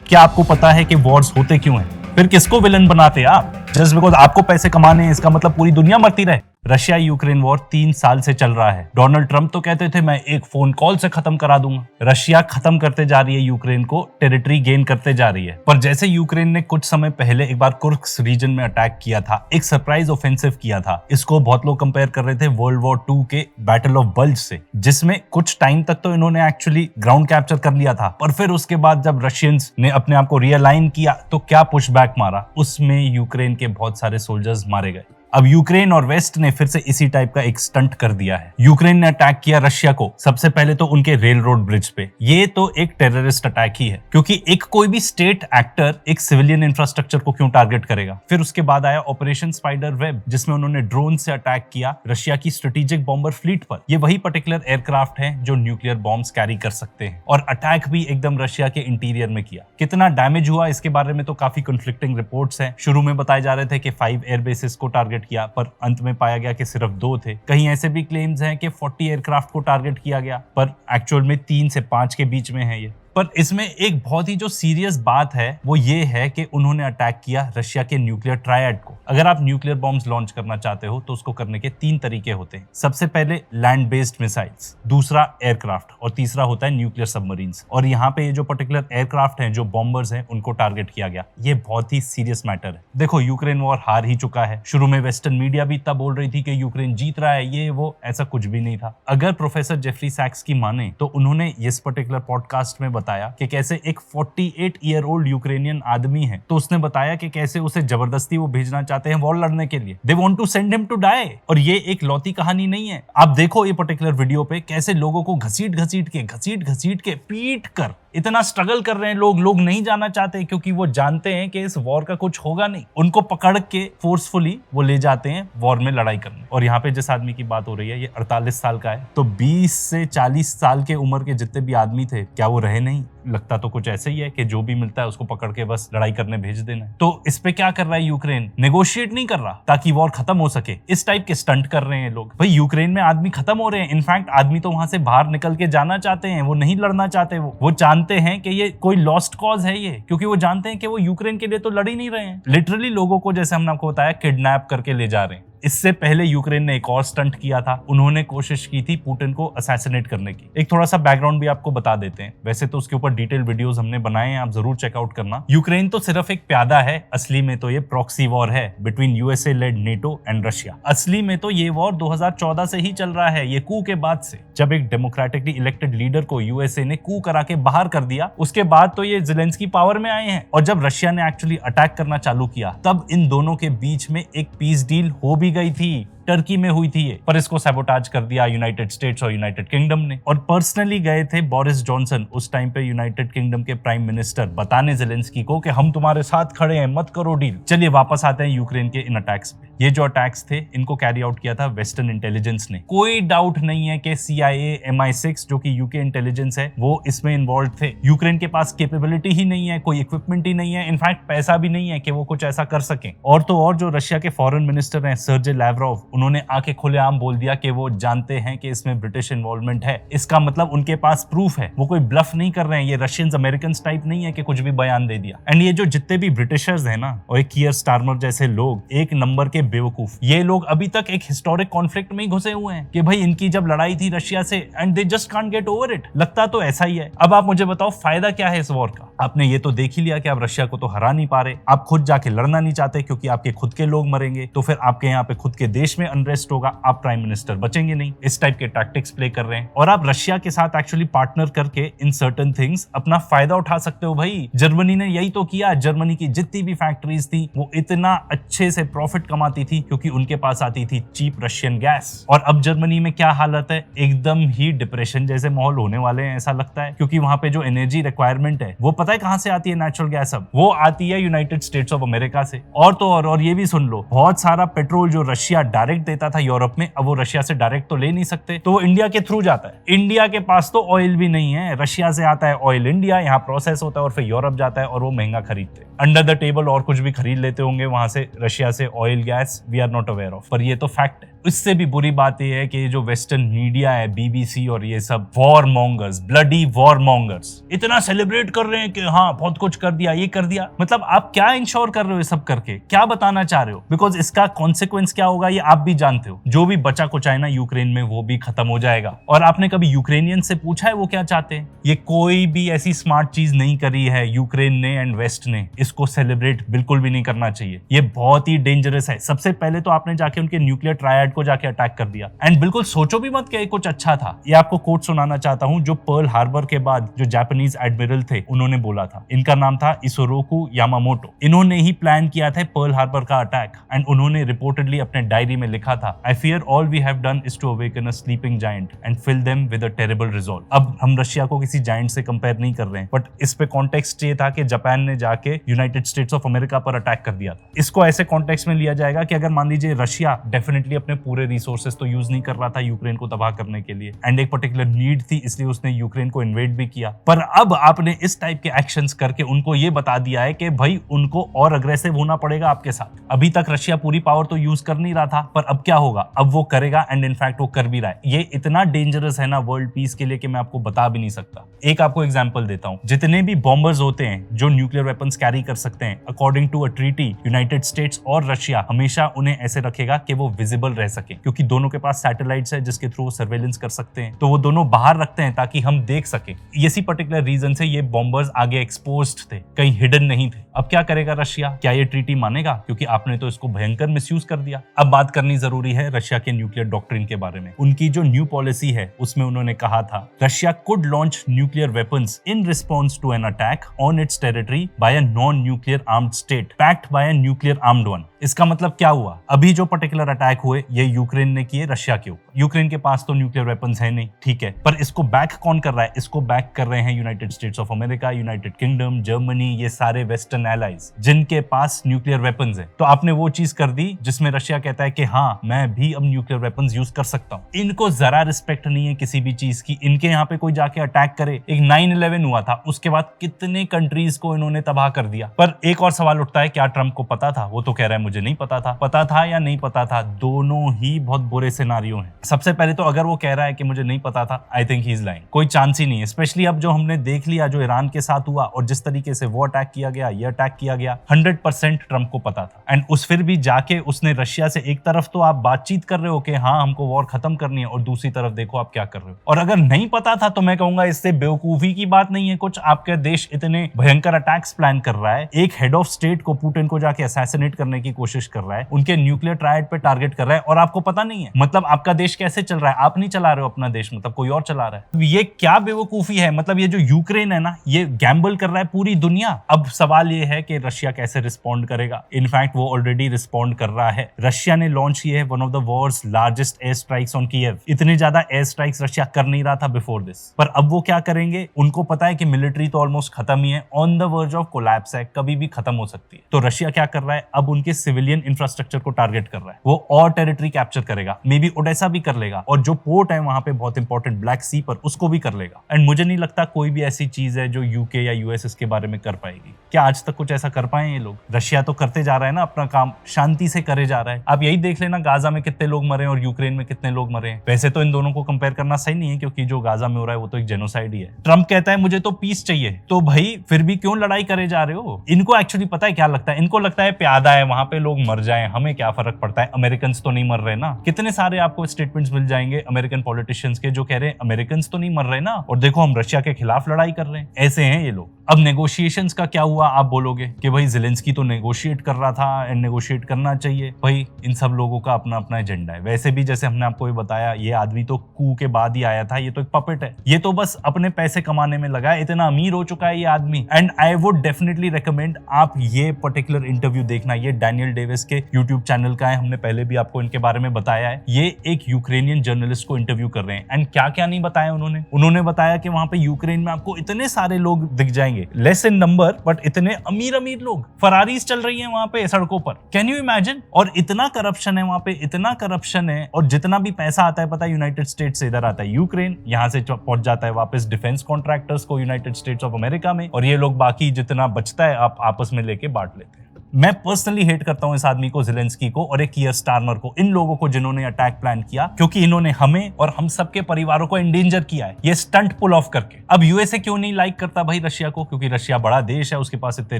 क्या आपको पता है कि वॉर्स होते क्यों हैं? फिर किसको विलन बनाते आप? जस्ट बिकॉज आपको पैसे कमाने हैं इसका मतलब पूरी दुनिया मरती रहे? रशिया यूक्रेन वॉर 3 साल से चल रहा है। डोनाल्ड ट्रंप तो कहते थे मैं एक फोन कॉल से खत्म करा दूंगा। रशिया खत्म करते जा रही है यूक्रेन को, टेरिटरी गेन करते जा रही है। पर जैसे यूक्रेन ने कुछ समय पहले एक बार कुर्स्क रीजन में अटैक किया था, एक सरप्राइज ऑफेंसिव किया था। इसको बहुत लोग कंपेयर कर रहे थे वर्ल्ड वॉर 2 के बैटल ऑफ बल्ज से, जिसमें कुछ टाइम तक तो इन्होंने एक्चुअली ग्राउंड कैप्चर कर लिया था, पर फिर उसके बाद जब रशियंस ने अपने आप को रियलाइन किया तो क्या पुशबैक मारा, उसमें यूक्रेन के बहुत सारे सोल्जर्स मारे गए। अब यूक्रेन और वेस्ट ने फिर से इसी टाइप का एक स्टंट कर दिया है। यूक्रेन ने अटैक किया रशिया को, सबसे पहले तो उनके रेल रोड ब्रिज पे। ये तो एक टेररिस्ट अटैक ही है, क्योंकि एक कोई भी स्टेट एक्टर एक सिविलियन इंफ्रास्ट्रक्चर को क्यों टारगेट करेगा। फिर उसके बाद आया ऑपरेशन स्पाइडर वेब, जिसमें उन्होंने ड्रोन से अटैक किया रशिया की स्ट्रेटेजिक बॉम्बर फ्लीट पर। ये वही पर्टिकुलर एयरक्राफ्ट है जो न्यूक्लियर बॉम्ब्स कैरी कर सकते हैं, और अटैक भी एकदम रशिया के इंटीरियर में किया। कितना डैमेज हुआ इसके बारे में तो काफी कन्फ्लिक्टिंग रिपोर्ट्स हैं। शुरू में बताए जा रहे थे कि 5 एयरबेसेस को टारगेट किया, पर अंत में पाया गया कि सिर्फ 2 थे। कहीं ऐसे भी क्लेम्स हैं कि 40 एयरक्राफ्ट को टारगेट किया गया, पर एक्चुअल में 3 से 5 के बीच में है ये। पर इसमें एक बहुत ही जो सीरियस बात है वो ये है कि उन्होंने अटैक किया रशिया के न्यूक्लियर ट्रायड को। अगर आप न्यूक्लियर बॉम्ब्स लॉन्च करना चाहते हो तो उसको करने के 3 तरीके होते हैं। सबसे पहले लैंड बेस्ड मिसाइल्स, दूसरा एयरक्राफ्ट, और तीसरा होता है न्यूक्लियर सबमरीन्स। और यहाँ पे ये जो पर्टिकुलर एयरक्राफ्ट हैं, जो बॉम्बर्स हैं, उनको टारगेट किया गया। ये बहुत ही सीरियस मैटर है। देखो, यूक्रेन वॉर हार ही चुका है। शुरू में वेस्टर्न मीडिया भी इतना बोल रही थी कि यूक्रेन जीत रहा है, ये वो, ऐसा कुछ भी नहीं था। अगर प्रोफेसर जेफरी सैक्स की माने तो उन्होंने इस पर्टिकुलर पॉडकास्ट में बताया कि कैसे एक 48 ईयर ओल्ड यूक्रेनियन आदमी है, तो उसने बताया कि कैसे उसे जबरदस्ती वो भेजना चाहते हैं वॉर लड़ने के लिए। They want to send him to die. और ये एक लौती कहानी नहीं है। आप देखो ये पर्टिकुलर वीडियो पे कैसे लोगों को घसीट घसीट के पीट कर इतना स्ट्रगल कर रहे हैं लोग नहीं जाना चाहते, क्योंकि वो जानते हैं कि इस वॉर का कुछ होगा नहीं। उनको पकड़ के फोर्सफुली वो ले जाते हैं वॉर में लड़ाई करने। और यहाँ पे जिस आदमी की बात हो रही है ये 48 साल का है, तो 20 से 40 साल के उम्र के जितने भी आदमी थे, क्या वो रहे नहीं? लगता तो कुछ ऐसे ही है कि जो भी मिलता है उसको पकड़ के बस लड़ाई करने भेज देना है। तो इस पे क्या कर रहा है यूक्रेन? नेगोशिएट नहीं कर रहा ताकि वॉर खत्म हो सके। इस टाइप के स्टंट कर रहे हैं लोग। भाई, यूक्रेन में आदमी खत्म हो रहे हैं। इनफैक्ट आदमी तो वहां से बाहर निकल के जाना चाहते हैं, वो नहीं लड़ना चाहते। वो जानते हैं कि ये कोई लॉस्ट कॉज है ये, क्योंकि वो जानते हैं कि वो यूक्रेन के लिए तो लड़ ही नहीं रहे हैं। लिटरली लोगों को, जैसे हमने आपको बताया, किडनैप करके ले जा रहे हैं। इससे पहले यूक्रेन ने एक और स्टंट किया था। उन्होंने कोशिश की थी पुतिन को असैसिनेट करने की। एक थोड़ा सा बैकग्राउंड भी आपको बता देते हैं। वैसे तो उसके ऊपर डिटेल वीडियोस हमने बनाए हैं, आप जरूर चेकआउट करना। यूक्रेन तो सिर्फ एक प्यादा है, असली में तो ये प्रॉक्सी वॉर है between USA led NATO and Russia. असली में तो ये वॉर 2014 से ही चल रहा है, ये कू के बाद से। जब एक डेमोक्रेटिकली इलेक्टेड लीडर को यूएसए ने कू करा के बाहर कर दिया, उसके बाद तो ये ज़ेलेंस्की पावर में आए हैं। और जब रशिया ने एक्चुअली अटैक करना चालू किया, तब इन दोनों के बीच में एक पीस डील हो भी गई थी। टर्की में हुई थी ये, पर इसको सैबोटाज कर दिया यूनाइटेड स्टेट्स और यूनाइटेड किंगडम ने। और पर्सनली गए थे बोरिस जॉनसन, उस टाइम पे यूनाइटेड किंगडम के प्राइम मिनिस्टर, बताने ज़ेलेंस्की को कि हम तुम्हारे साथ खड़े हैं, मत करो डील। चलिए वापस आते हैं यूक्रेन के इन अटैक्स पे। ये जो अटैक्स थे, इनको कैरी आउट किया था वेस्टर्न इंटेलिजेंस ने। कोई डाउट नहीं है कि CIA, MI6 जो कि यूके इंटेलिजेंस है, वो इसमें इन्वॉल्व थे। यूक्रेन के पास कैपेबिलिटी ही नहीं है, कोई इक्विपमेंट ही नहीं है, इनफैक्ट पैसा भी नहीं है कि वो कुछ ऐसा कर सकें। और तो और जो रशिया के फॉरेन मिनिस्टर हैं सर्जे लैवरोव, उन्होंने आके खुलेआम बोल दिया कि वो जानते हैं कि इसमें ब्रिटिश इन्वॉल्वमेंट है। इसका मतलब उनके पास प्रूफ है, वो कोई ब्लफ नहीं कर रहे हैं। ये रशियंस अमेरिकन्स टाइप नहीं है कि कुछ भी बयान दे दिया। एंड ये जो जितने भी ब्रिटिशर्स हैं ना, और कियर स्टारमर जैसे लोग, एक नंबर के बेवकूफ। ये लोग अभी तक एक हिस्टोरिक कॉन्फ्लिक्ट में ही घुसे हुए हैं कि भाई इनकी जब लड़ाई थी रशिया से, and they just can't get over it. लगता तो ऐसा ही है। अब आप मुझे बताओ फायदा क्या है इस वॉर का? आपने ये तो देख ही लिया कि आप रशिया को तो हरा नहीं पा रहे, आप खुद जाके लड़ना नहीं चाहते क्योंकि आपके खुद के लोग मरेंगे, तो फिर आपके यहाँ पे खुद के देश में अनरेस्ट होगा, आप प्राइम मिनिस्टर बचेंगे नहीं। इस टाइप के टैक्टिक्स प्ले कर रहे हैं। और आप रशिया के साथ एक्चुअली पार्टनर करके इन सर्टेन थिंग्स अपना फायदा उठा सकते हो। भाई, जर्मनी ने यही तो किया। जर्मनी की जितनी भी फैक्ट्रीज थी, वो इतना अच्छे से प्रॉफिट कमाती थी क्योंकि उनके पास आती थी चीप रशियन गैस। और अब जर्मनी में क्या हालत है? एकदम ही डिप्रेशन जैसे माहौल होने वाले हैं ऐसा लगता है, क्योंकि वहां पे जो एनर्जी रिक्वायरमेंट है, वो पता है कहां से आती है? Natural gas. अब वो आती है यूनाइटेड स्टेट्स ऑफ अमेरिका से। और तो और ये भी सुन लो, बहुत सारा पेट्रोल जो रशिया डायरेक्ट डायरेक्ट देता था यूरोप में, अब वो रशिया से डायरेक्ट तो ले नहीं सकते, तो वो इंडिया के थ्रू जाता है। इंडिया के पास तो ऑयल भी नहीं है, रशिया से आता है ऑयल इंडिया, यहाँ प्रोसेस होता है और फिर यूरोप जाता है और वो महंगा खरीदते हैं। अंडर द टेबल और कुछ भी खरीद लेते होंगे वहां से, रशिया से oil gas, we are not aware of, पर ये तो फैक्ट है। इससे भी बुरी बात यह है कि जो वेस्टर्न मीडिया है, बीबीसी और ये सब war mongers, bloody war mongers, इतना सेलिब्रेट कर रहे हैं कि हाँ बहुत कुछ कर दिया, ये कर दिया। मतलब आप क्या इंश्योर कर रहे हो ये सब करके, क्या बताना चाह रहे हो? बिकॉज इसका कॉन्सिक्वेंस क्या होगा ये आप भी जानते हो। जो भी बचा कुछ है ना यूक्रेन में, वो भी खत्म हो जाएगा। और आपने कभी यूक्रेनियन से पूछा है वो क्या चाहते हैं? ये कोई भी ऐसी स्मार्ट चीज नहीं करी है यूक्रेन ने एंड वेस्ट ने, इसको सेलिब्रेट बिल्कुल भी नहीं करना चाहिए। ये बहुत ही डेंजरस है। सबसे पहले तो आपने जाके उनके न्यूक्लियर ट्रायड को जाके अटैक कर दिया, एंड बिल्कुल सोचो भी मत कि कुछ अच्छा था। ये आपको कोट सुनाना चाहता हूं जो पर्ल हार्बर के बाद जो जापानीज एडमिरल थे उन्होंने बोला था। इनका नाम था इसोरोकु यामामोटो। इन्होंने ही प्लान किया था पर्ल हार्बर का अटैक, एंड उन्होंने रिपोर्टेडली अपने डायरी में लिखा था, I fear all we have done is to awaken a sleeping giant and fill them with a terrible resolve. अब हम रशिया को किसी जायंट से कंपेयर नहीं कर रहे हैं, बट इस पे कॉन्टेक्स्ट ये था कि जापान ने जाके यूनाइटेड स्टेट्स ऑफ अमेरिका पर अटैक कर दिया था। इसको ऐसे कॉन्टेक्स्ट में लिया जाएगा कि अगर मान लीजिए रशिया डेफिनेटली अपने पूरे रिसोर्सेज तो यूज नहीं कर रहा था यूक्रेन को तबाह करने के लिए, एंड एक पर्टिकुलर नीड थी इसलिए उसने यूक्रेन को इन्वेड भी किया, पर अब आपने इस टाइप के एक्शंस करके उनको ये बता दिया है कि भाई उनको और अग्रेसिव होना पड़ेगा आपके साथ। अभी तक रशिया पूरी पावर तो यूज कर नहीं रहा था, पर अब क्या होगा, अब वो करेगा, एंड इनफैक्ट वो कर भी रहा है। ये इतना डेंजरस है ना वर्ल्ड पीस के लिए कि मैं आपको बता भी नहीं सकता। एक आपको एग्जांपल देता हूं, जितने भी बॉम्बर्स होते हैं जो न्यूक्लियर वेपन्स कैरी कर सकते हैं, according to a treaty United States और रशिया हमेशा उन्हें ऐसे रखेगा कि वो विजिबल रह सके, क्योंकि दोनों के पास सैटेलाइट्स है जिसके थ्रू वो सर्वेलेंस कर सकते हैं, तो वो दोनों बाहर रखते हैं ताकि हम देख सके। इसी पर्टिकुलर रीजन से ये बॉम्बर्स आगे एक्सपोज्ड थे, कहीं हिडन नहीं थे। अब क्या करेगा रशिया? क्या ये ट्रीटी मानेगा? क्योंकि आपने तो इसको भयंकर मिसयूज कर दिया। अब बात करनी जरूरी है रशिया के न्यूक्लियर डॉक्ट्रिन के बारे में। उनकी जो न्यू पॉलिसी है उसमें उन्होंने कहा था, Russia could launch nuclear weapons in response to an attack on its territory by a non nuclear armed state backed by a nuclear armed one. इसका मतलब क्या हुआ? अभी जो पर्टिकुलर अटैक हुए ये यूक्रेन ने किए रशिया के ऊपर। यूक्रेन के पास तो न्यूक्लियर वेपन्स है नहीं, ठीक है, पर इसको बैक कौन कर रहा है? इसको बैक कर रहे हैं United states of America, United kingdom, Germany, ये सारे वेस्टर्न एलाइज जिनके पास न्यूक्लियर वेपन्स है। तो आपने वो चीज कर दी जिसमें रशिया कहता है कि हाँ मैं भी अब न्यूक्लियर वेपन्स यूज कर सकता हूँ। इनको जरा रिस्पेक्ट नहीं है किसी भी चीज की। इनके यहाँ पे कोई जाके अटैक करे, एक 9/11 हुआ था, उसके बाद कितने कंट्रीज को इन्होंने तबाह कर दिया। पर एक और सवाल उठता है, क्या ट्रंप को पता था? वो तो कह रहा है मुझे नहीं पता था। पता था या नहीं पता था, दोनों ही बहुत बुरे सिनारियो हैं। सबसे पहले तो अगर वो कह रहा है कि मुझे नहीं पता था, I think he is lying. कोई चांस ही नहीं है, स्पेशली अब जो हमने देख लिया जो ईरान के साथ हुआ और जिस तरीके से वो अटैक किया गया, ये अटैक किया गया, 100% ट्रंप को पता था। एंड उस फिर भी जाके उसने रशिया से, एक तरफ तो आप बातचीत कर रहे हो कि हाँ हमको वॉर खत्म करनी है, और दूसरी तरफ देखो आप क्या कर रहे हो। और अगर नहीं पता था तो मैं कहूंगा इससे बेवकूफी की बात नहीं है कुछ। आपका देश इतने भयंकर अटैक्स प्लान कर रहा है, एक हेड ऑफ स्टेट को, पुतिन को जाके असैसिनेट करने की कोशिश कर रहा है, उनके न्यूक्लियर ट्रायड पे टारगेट कर रहा है, और आपको पता नहीं है। मतलब आपका देश कैसे चल रहा है? आप नहीं चला रहे हो अपना देश, मतलब कोई और चला रहा है। ये क्या बेवकूफी है? मतलब ये जो यूक्रेन है ना, ये गैम्बल कर रहा है पूरी दुनिया। अब सवाल ये है कि रशिया कैसे रिस्पॉन्ड करेगा। इनफैक्ट वो ऑलरेडी रिस्पॉन्ड कर रहा है। रशिया ने लॉन्च किए है one of the Wars largest air strikes on Kyiv. इतने ज्यादा एयर स्ट्राइक्स रशिया कर नहीं रहा था बिफोर दिस, पर अब वो क्या करेंगे? उनको पता है कि मिलिट्री तो ऑलमोस्ट खत्म ही है, on the verge of collapse है, कभी भी खत्म हो सकती है। तो रशिया क्या कर रहा है? अब उनके सिविलियन इंफ्रास्ट्रक्चर को टारगेट कर रहा है। वो और टेरिटरी कैप्चर करेगा, मे बी ओडेसा भी कर लेगा, और जो पोर्ट है वहां पे बहुत इंपॉर्टेंट ब्लैक सी पर, उसको भी कर लेगा। एंड मुझे नहीं लगता कोई भी ऐसी चीज है जो यूके या यूएस इसके बारे में कर पाएगी। क्या आज तक कुछ ऐसा कर पाए ये लोग? रशिया तो करते जा रहा है ना अपना काम, शांति से करे जा रहा है। आप यही देख लेना गाजा में कितने लोग मरे और यूक्रेन में कितने लोग मरे हैं। वैसे तो इन दोनों को कंपेयर करना सही नहीं है, क्योंकि जो गाजा में हो रहा है वो तो एक जेनोसाइड ही है। ट्रंप कहता है मुझे तो पीस चाहिए, तो भाई फिर भी क्यों लड़ाई करे जा रहे हो? इनको एक्चुअली पता है क्या लगता है? इनको लगता है प्यादा है, वहां पे लोग मर जाएं, हमें क्या फर्क पड़ता है, अमेरिकन तो नहीं मर रहे ना। कितने सारे आपको स्टेटमेंट्स मिल जाएंगे अमेरिकन पॉलिटिशियंस के जो कह रहे हैं अमेरिकन तो नहीं मर रहे ना, और देखो हम रशिया के खिलाफ लड़ाई कर रहे हैं। ऐसे हैं ये लोग। अब नेगोशिएशंस का क्या हुआ? आप बोलोगे कि भाई ज़ेलेंस्की तो नेगोशिएट कर रहा था एंड नेगोशिएट करना चाहिए। भाई इन सब लोगों का अपना अपना एजेंडा है। वैसे भी जैसे हमने आपको ये बताया, ये आदमी तो कू के बाद ही आया था, ये तो एक पपेट है, ये तो बस अपने पैसे कमाने में लगा है, इतना अमीर हो चुका है ये आदमी। And I would definitely recommend आप ये पर्टिकुलर इंटरव्यू देखना, ये डैनियल डेनियल डेविस के यूट्यूब चैनल का है, हमने पहले भी आपको इनके बारे में बताया है। ये एक यूक्रेनियन जर्नलिस्ट को इंटरव्यू कर रहे हैं एंड क्या क्या नहीं बताया उन्होंने बताया कि वहां पे यूक्रेन में आपको इतने सारे लोग दिख जाएंगे, लेस इन नंबर बट इतने अमीर अमीर लोग, फरारीज चल रही है वहां पे सड़कों पर, कैन यू इमेजिन। और इतना करप्शन है वहां पे, इतना करप्शन है, और जितना भी पैसा आता है पता है यूनाइटेड स्टेट्स से इधर आता है यूक्रेन, यहां से पहुंच जाता है वापस डिफेंस कॉन्ट्रैक्टर्स को यूनाइटेड स्टेट्स ऑफ अमेरिका में, और ये लोग बाकी जितना बचता है आप आपस में लेके बांट लेते हैं। मैं पर्सनली हेट करता हूं इस आदमी को, ज़ेलेंस्की को और एक कीयर स्टारमर को, इन लोगों को जिन्होंने अटैक प्लान किया, क्योंकि इन्होंने हमें और हम सबके परिवारों को एंडेंजर किया है ये स्टंट पुल ऑफ करके। अब यूएसए क्यों नहीं लाइक करता भाई रशिया को? क्योंकि रशिया बड़ा देश है, उसके पास इतने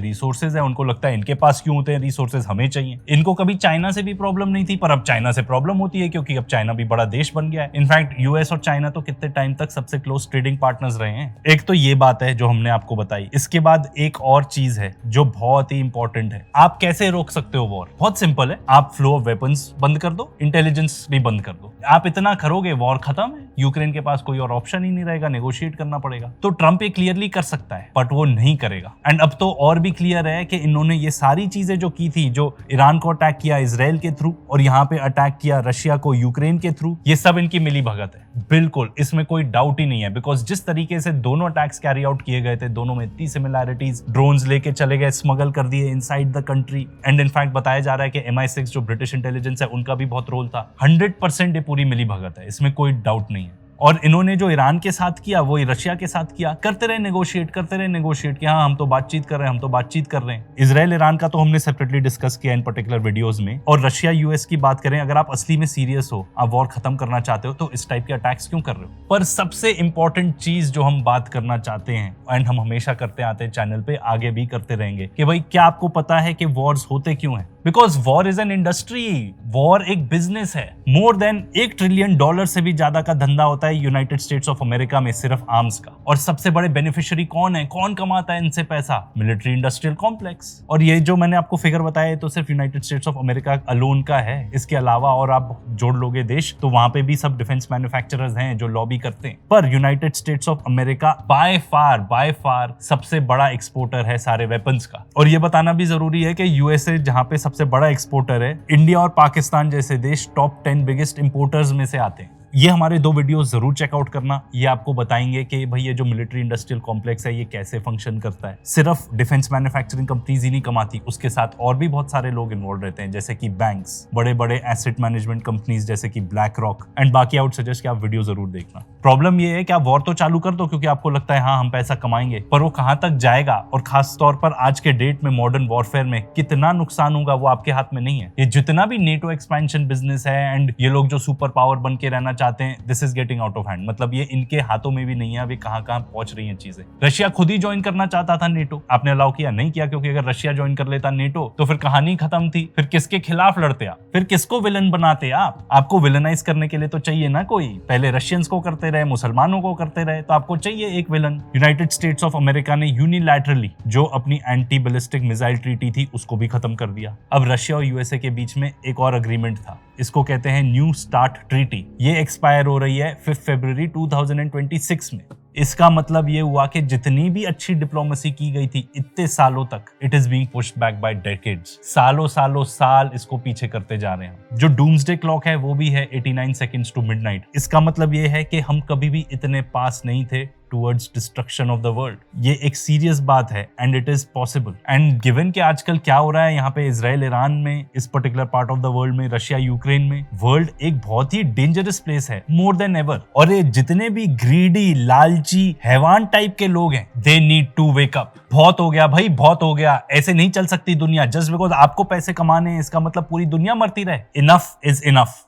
रिसोर्सेज है, उनको लगता है इनके पास क्यों होते हैं रिसोर्सेज, हमें चाहिए। इनको कभी चाइना से भी प्रॉब्लम नहीं थी, पर अब चाइना से प्रॉब्लम होती है क्योंकि अब चाइना भी बड़ा देश बन गया है। इनफैक्ट यूएस और चाइना तो कितने टाइम तक सबसे क्लोज ट्रेडिंग पार्टनर्स रहे हैं। एक तो ये बात है जो हमने आपको बताई। इसके बाद एक और चीज है जो बहुत ही इंपॉर्टेंट है, आप कैसे रोक सकते हो वॉर? बहुत सिंपल है, आप फ्लो ऑफ वेपन्स बंद कर दो, इंटेलिजेंस भी बंद कर दो। आप इतना करोगे वॉर खत्म है, यूक्रेन के पास कोई और ऑप्शन ही नहीं रहेगा, नेगोशिएट करना पड़ेगा। तो ट्रंप ये क्लियरली कर सकता है बट वो नहीं करेगा। एंड अब तो और भी क्लियर है कि इन्होंने ये सारी चीजें जो की थी, जो ईरान को अटैक किया इजराइल के थ्रू और यहाँ पे अटैक किया रशिया को यूक्रेन के थ्रू, ये सब इनकी मिली भगत है, बिल्कुल इसमें कोई डाउट ही नहीं है। बिकॉज जिस तरीके से दोनों अटैक्स कैरी आउट किए गए थे, दोनों में इतनी सिमिलैरिटीज, ड्रोन्स लेके चले गए, स्मगल कर दिए inside the country, and in fact बताया जा रहा है कि MI6 जो ब्रिटिश इंटेलिजेंस है उनका भी बहुत रोल था। 100% ये पूरी मिली भगत है, इसमें कोई डाउट नहीं है। और इन्होंने जो ईरान के साथ किया वो रशिया के साथ किया, करते रहे नेगोशिएट कि हाँ हम तो बातचीत कर रहे हैं। इजराइल ईरान का तो हमने सेपरेटली डिस्कस किया इन पर्टिकुलर वीडियोस में। और रशिया यूएस की बात करें, अगर आप असली में सीरियस हो, आप वॉर खत्म करना चाहते हो, तो इस टाइप के अटैक्स क्यों कर रहे हो? पर सबसे इंपॉर्टेंट चीज जो हम बात करना चाहते हैं एंड हम हमेशा करते आते हैं चैनल पे, आगे भी करते रहेंगे, कि भाई क्या आपको पता है कि वॉर्स होते क्यों हैं? Because war is an industry, war एक बिजनेस है। मोर देन $1 ट्रिलियन से भी ज्यादा का धंधा होता है यूनाइटेड स्टेट्स ऑफ अमेरिका में सिर्फ आर्म्स का। और सबसे बड़े बेनिफिशियरी कौन है, कौन कमाता है इनसे पैसा? Military industrial complex. और ये जो मैंने आपको फिगर बताया है तो सिर्फ United states of America alone का है। इसके अलावा और आप जोड़ लोगे देश तो वहां पे भी सब डिफेंस मैन्युफैक्चरर्स हैं जो लॉबी करते हैं। पर United states of America by far सबसे बड़ा एक्सपोर्टर है सारे वेपन्स का। और ये बताना भी जरूरी है कि यूएसए जहां पे सबसे बड़ा एक्सपोर्टर है, इंडिया और पाकिस्तान जैसे देश टॉप 10 बिगेस्ट इंपोर्टर्स में से आते हैं। ये हमारे 2 वीडियोस जरूर चेकआउट करना, ये आपको बताएंगे कि भाई ये जो मिलिट्री इंडस्ट्रियल कॉम्प्लेक्स है ये कैसे फंक्शन करता है। सिर्फ डिफेंस मैन्युफैक्चरिंग कंपनीज ही नहीं कमाती, उसके साथ और भी बहुत सारे लोग इन्वॉल्व रहते हैं, जैसे कि बैंक्स, बड़े बड़े एसेट मैनेजमेंट कंपनीज जैसे कि ब्लैक रॉक एंड बाकी। आउट सजेस्ट कि आप वीडियो जरूर देखना। प्रॉब्लम ये है कि आप वॉर तो चालू कर दो क्योंकि आपको लगता है हाँ हम पैसा कमाएंगे, पर वो कहां तक जाएगा और खास तौर पर आज के डेट में मॉडर्न वॉरफेयर में कितना नुकसान होगा वो आपके हाथ में नहीं है। ये जितना भी नेटो एक्सपेंशन बिजनेस है एंड ये लोग जो सुपर पावर बन के रहना चाहते हैं, this is getting out of hand. मतलब ये इनके हाथों में भी नहीं है, अभी कहां पहुंच रही हैं चीजें। रशिया खुद ही ज्वाइन करना चाहता था नेटो, आपने अलाउ किया नहीं किया, क्योंकि अगर रशिया ज्वाइन कर लेता नेटो तो फिर कहानी खत्म थी। फिर किसके खिलाफ लड़ते आप? फिर किसको विलन बनाते आप? आपको विलनाइज करने के लिए तो चाहिए ना कोई। पहले रशियंस को करते रहे, मुसलमानों को करते रहे, तो आपको चाहिए एक villain. United states of America ने यूनिलैटरली जो अपनी एंटी बैलिस्टिक मिसाइल ट्रीटी थी उसको भी खत्म कर दिया। अब रशिया और यूएसए के बीच में एक और अग्रीमेंट था, इसको कहते हैं न्यू स्टार्ट ट्रीटी। ये एक्सपायर हो रही है 5 फरवरी 2026 में। इसका मतलब ये हुआ कि जितनी भी अच्छी डिप्लोमेसी की गई थी इतने सालों तक, it is being pushed back by decades. साल इसको पीछे करते जा रहे हैं। जो डूम्सडे क्लॉक है वो भी है 89 सेकंड्स टू मिडनाइट। इसका मतलब ये है कि हम कभी भी इतने पास नहीं थे towards destruction of the world. ये एक सीरियस बात है and it is possible. And given कि आजकल क्या हो रहा है यहाँ पे इजराइल ईरान में, इस particular part of the world में, रशिया यूक्रेन में, वर्ल्ड एक बहुत ही डेंजरस प्लेस है मोर देन एवर। और ये जितने भी ग्रीडी, लालची, हैवान टाइप के लोग हैं, they need to wake up. बहुत हो गया भाई, बहुत हो गया। ऐसे नहीं चल सकती दुनिया। जस्ट बिकॉज आपको पैसे कमाने हैं इसका मतलब पूरी दुनिया मरती रहे। Enough is enough.